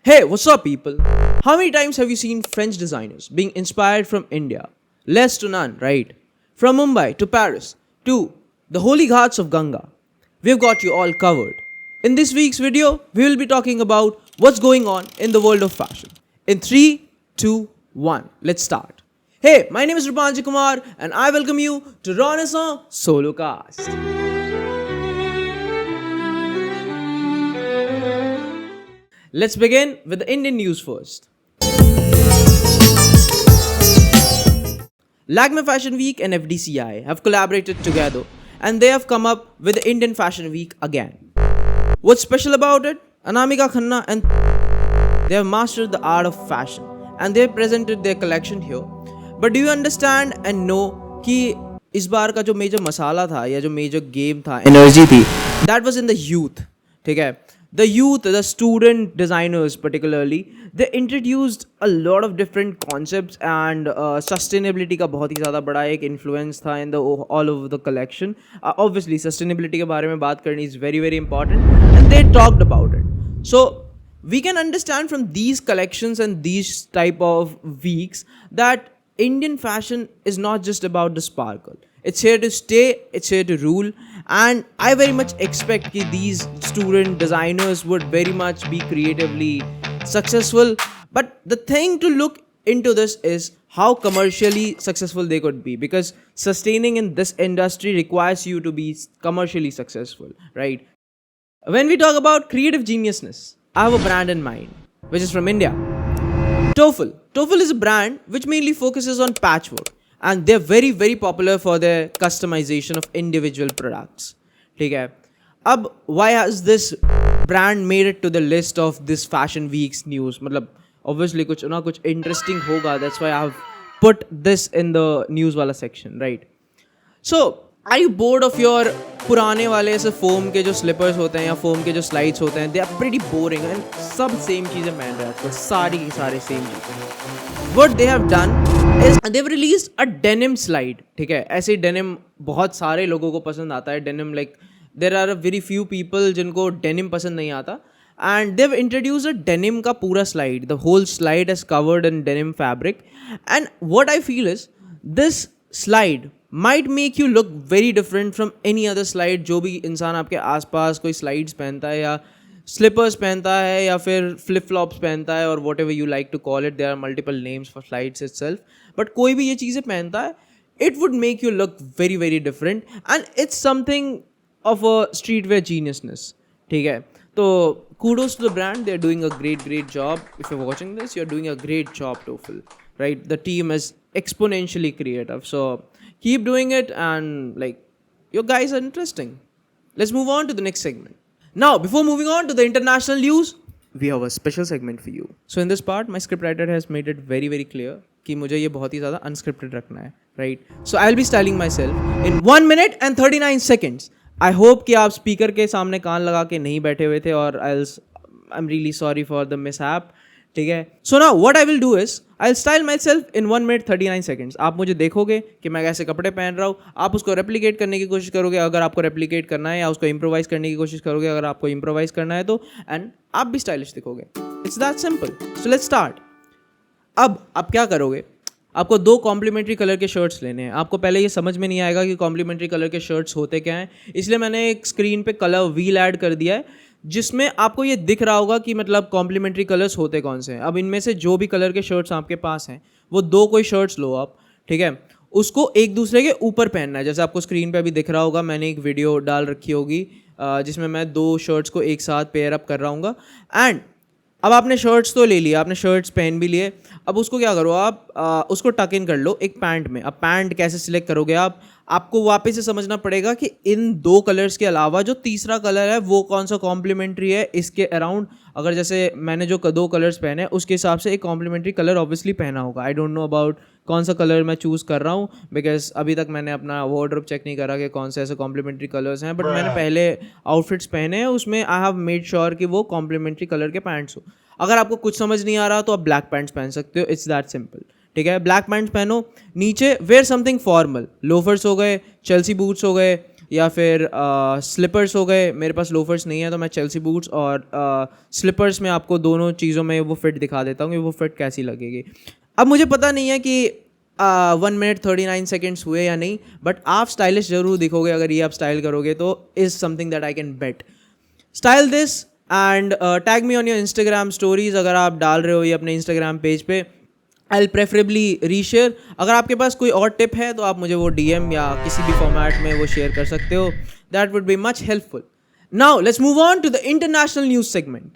Hey, what's up, people? How many times have you seen French designers being inspired from India? Less to none, right? From Mumbai to Paris to the holy ghats of Ganga. We've got you all covered. In this week's video, we will be talking about what's going on in the world of fashion. In 3, 2, 1, let's start. Hey, my name is Rupanji Kumar and I welcome you to Renaissance Solocast. Let's begin with the Indian news first. Lagme Fashion Week and FDCI have collaborated together and they have come up with the Indian Fashion Week again. What's special about it? Anamika Khanna and they have mastered the art of fashion and they have presented their collection here. But do you understand and know कि इस बार का जो major मसाला था या जो major game था energy थी that was in the youth. ठीक है, the youth, the student designers particularly, they introduced a lot of different concepts and sustainability का बहुत ही ज़्यादा बड़ा एक influence था in the all over the collection. Obviously sustainability के बारे में बात करनी is very very important and they talked about it. So we can understand from these collections and these type of weeks that Indian fashion is not just about the sparkle. It's here to stay, it's here to rule, and I very much expect that these student designers would very much be creatively successful. But the thing to look into this is how commercially successful they could be, because sustaining in this industry requires you to be commercially successful, right? When we talk about creative geniusness, I have a brand in mind, which is from India. TOEFL. TOEFL is a brand which mainly focuses on patchwork and they're very very popular for their customization of individual products. ठीक है, अब why has this brand made it to the list of this fashion week's news? मतलब obviously कुछ ना कुछ interesting होगा, that's why I have put this in the news वाला section, right? So are you bored of your पुराने वाले ऐसे foam के जो स्लीपर्स होते हैं या फोम के जो स्लाइड्स होते हैं? They are pretty boring and सब सेम चीज़ें पहन रहे हैं आजकल, सारी की सारे सेम चीज़ें. What they have done is they have released a denim slide. ठीक है, ऐसे डेनिम बहुत सारे लोगों को पसंद आता है. Denim like there are a very few people जिनको डेनिम पसंद नहीं आता, and they've introduced a denim का पूरा slide. The whole slide is covered in denim fabric, and what I feel is this slide might make you look very different from any other slide. जो भी इंसान आपके आसपास कोई slides पहनता है या slippers पहनता है या फिर flip flops पहनता है और whatever you like to call it, there are multiple names for slides itself, but कोई भी ये चीज़ें पहनता है, it would make you look very very different, and it's something of a streetwear geniusness. ठीक है, तो kudos to the brand, they're doing a great job. If you're watching this, you're doing a great job, TOEFL, right? The team is exponentially creative, so keep doing it, and like your guys are interesting. Let's move on to the next segment. Now, before moving on to the international news, we have a special segment for you. So in this part, my scriptwriter has made it very very clear कि मुझे ये बहुत ही ज़्यादा unscripted रखना है, right? So I'll be styling myself in 1 minute and 39 seconds. I hope कि आप स्पीकर के सामने कान लगा के नहीं बैठे हुए थे, और I'm really sorry for the mishap. ठीक है, so now what I will do is I will style my self in 1 minute 39 seconds. आप मुझे देखोगे कि मैं कैसे कपड़े पहन रहा हूँ, आप उसको रेप्लिकेट करने की कोशिश करोगे अगर आपको रेप्लिकेट करना है, या उसको इम्प्रोवाइज करने की कोशिश करोगे अगर आपको इम्प्रोवाइज करना है तो, एंड आप भी स्टाइलिश दिखोगे. It's that simple. So let's start. अब आप क्या करोगे, आपको 2 कॉम्प्लीमेंट्री कलर के शर्ट्स लेने हैं. आपको पहले ये समझ में नहीं आएगा कि कॉम्प्लीमेंट्री कलर के शर्ट्स होते क्या हैं, इसलिए मैंने एक स्क्रीन पे कलर व्हील ऐड कर दिया है जिसमें आपको ये दिख रहा होगा कि मतलब कॉम्प्लीमेंट्री कलर्स होते कौन से हैं. अब इनमें से जो भी कलर के शर्ट्स आपके पास हैं वो 2 कोई शर्ट्स लो आप. ठीक है, उसको एक दूसरे के ऊपर पहनना है. जैसे आपको स्क्रीन पे अभी दिख रहा होगा, मैंने एक वीडियो डाल रखी होगी जिसमें मैं 2 शर्ट्स को एक साथ पेयर अप कर रहा हूँ. एंड अब आपने शर्ट्स तो ले लिया, आपने शर्ट्स पहन भी लिए. अब उसको क्या करो आप, उसको टक इन कर लो एक पैंट में. अब पैंट कैसे सिलेक्ट करोगे आपको वापस से समझना पड़ेगा कि इन 2 कलर्स के अलावा जो तीसरा कलर है वो कौन सा कॉम्प्लीमेंट्री है इसके अराउंड. अगर जैसे मैंने जो 2 कलर्स पहने उसके हिसाब से एक कॉम्प्लीमेंट्री कलर ऑब्वियसली पहना होगा. आई डोंट नो अबाउट कौन सा कलर मैं चूज़ कर रहा हूँ, बिकॉज अभी तक मैंने अपना वार्डरोब चेक नहीं करा कि कौन से ऐसे कॉम्प्लीमेंट्री कलर्स हैं, बट मैंने पहले आउटफिट्स पहने हैं उसमें आई हैव मेड श्योर कि वो कॉम्प्लीमेंट्री कलर के पैंट्स हो. अगर आपको कुछ समझ नहीं आ रहा तो आप ब्लैक पैंट्स पहन सकते हो. It's that simple. ठीक है, ब्लैक पैंट्स पहनो, नीचे वेयर समथिंग फॉर्मल, लोफर्स हो गए, चेल्सी बूट्स हो गए, या फिर स्लीपर्स हो गए. मेरे पास लोफर्स नहीं है तो मैं चेल्सी बूट्स और स्लीपर्स में आपको दोनों चीज़ों में वो फिट दिखा देता हूँ कि वो फिट कैसी लगेगी. अब मुझे पता नहीं है कि 1 minute 39 seconds हुए या नहीं, बट आप स्टाइलिश जरूर दिखोगे अगर ये आप स्टाइल करोगे तो is something that I can bet. Style this and tag me on your Instagram stories. अगर आप डाल रहे हो ये अपने इंस्टाग्राम पेज पे, आई प्रेफरेबली रीशेयर. अगर आपके पास कोई और टिप है तो आप मुझे वो DM या किसी भी फॉर्मेट में वो शेयर कर सकते हो. That would be much helpful. Now let's move on to the international news segment.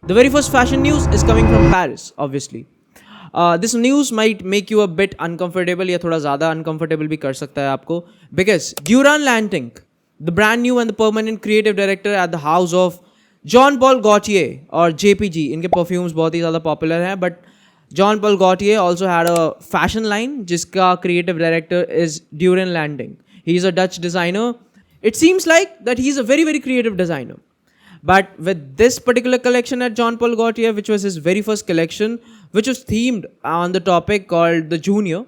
The very first fashion news is coming from Paris obviously. This news might make you a bit uncomfortable, या थोड़ा ज़्यादा uncomfortable भी कर सकता है आपको, because Duran Lanting, the brand new and the permanent creative director at the house of Jean Paul Gaultier और JPG, इनके परफ्यूम्स बहुत ही ज़्यादा पॉपुलर हैं, but Jean Paul Gaultier also had a fashion line जिसका creative director is Duran Landing. He is a Dutch designer. It seems like that he is a very creative designer. But with this particular collection at Jean Paul Gaultier, which was his very first collection, which was themed on the topic called the Junior,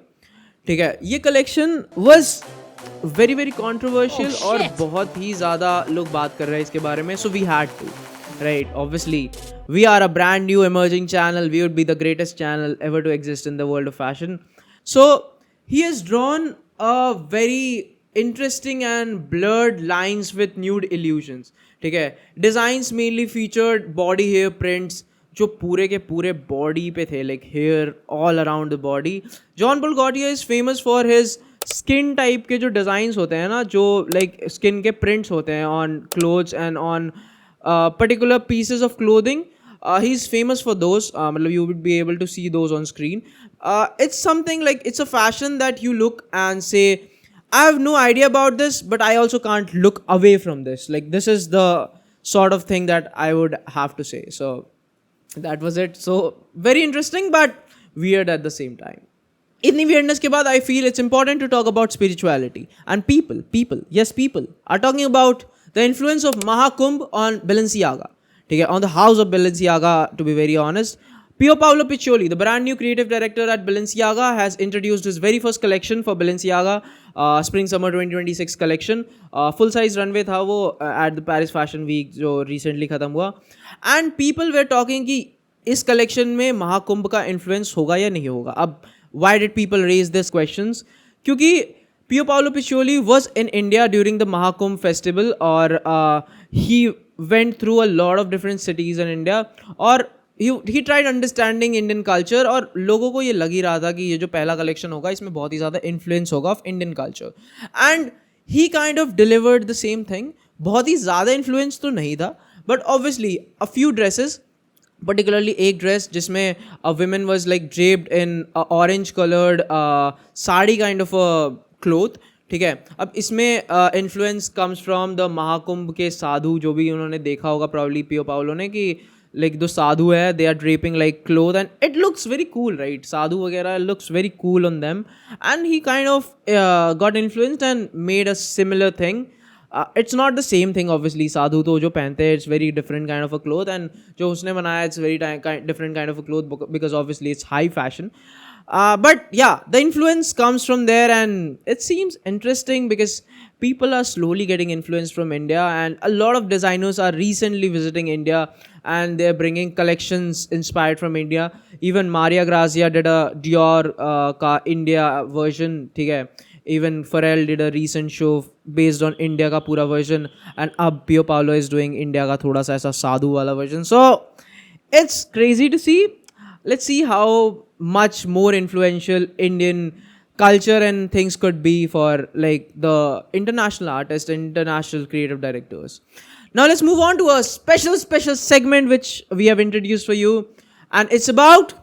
ठीक है, ये collection was very controversial और बहुत ही ज़्यादा लोग बात कर रहे हैं इसके बारे में. So we had to, right? Obviously, we are a brand new emerging channel. We would be the greatest channel ever to exist in the world of fashion. So he has drawn a very interesting and blurred lines with nude illusions. ठीक है, designs mainly featured body hair prints जो पूरे के पूरे body पे थे, like hair all around the body. John Paul Gaultier is famous for his skin type के जो डिज़ाइंस होते हैं ना, जो लाइक स्किन के प्रिंट्स होते हैं on clothes and on particular pieces of clothing. He is famous for those. मतलब you would be able to see those on screen. It's something like it's a fashion that you look and say, I have no idea about this, but I also can't look away from this. Like, this is the sort of thing that I would have to say. So, that was it. So, very interesting, but weird at the same time. इतनी weirdness के बाद I feel it's important to talk about spirituality. And people are talking about the influence of Mahakumbh on Balenciaga. ठीक है, on the house of Balenciaga, to be very honest. Pier Paolo Piccioli, the brand new creative director at Balenciaga, has introduced his very first collection for Balenciaga, Spring Summer 2026 collection. Full size runway था वो at the Paris Fashion Week जो recently ख़त्म हुआ. And people were talking कि इस collection में महाकुंभ का influence होगा या नहीं होगा. अब why did people raise these questions? क्योंकि Pier Paolo Piccioli was in India during the Mahakumbh festival और he went through a lot of different cities in India और he tried understanding Indian culture. और लोगों को ये लग ही रहा था कि ये जो पहला कलेक्शन होगा इसमें बहुत ही ज़्यादा इन्फ्लुएंस होगा of Indian culture. And he kind of delivered the same thing. बहुत ही ज़्यादा इन्फ्लुएंस तो नहीं था, but obviously a few dresses, particularly एक ड्रेस जिसमें a woman was like draped in a orange colored sari kind of a cloth. ठीक है, अब इसमें influence comes from the Mahakumbh के साधु, जो भी उन्होंने देखा होगा प्रॉब्ली पियो पाओलो ने, कि like the sadhu hai, they are draping like clothes and it looks very cool, right? Sadhu वगैरह looks very cool on them, and he kind of got influenced and made a similar thing. It's not the same thing obviously. Sadhu तो जो पहनते हैं it's very different kind of a cloth, and जो उसने बनाया it's very different kind of a cloth because obviously it's high fashion. But yeah, the influence comes from there, and it seems interesting because people are slowly getting influenced from India, and a lot of designers are recently visiting India and they're bringing collections inspired from India. Even Maria Grazia did a Dior ka India version, ठीक है. Even Pharrell did a recent show based on India का पूरा version, and अब Pier Paolo is doing India का थोड़ा सा ऐसा साधु वाला version. So it's crazy to see. Let's see how much more influential Indian culture and things could be for like the international artists, international creative directors. Now let's move on to a special segment which we have introduced for you, and it's about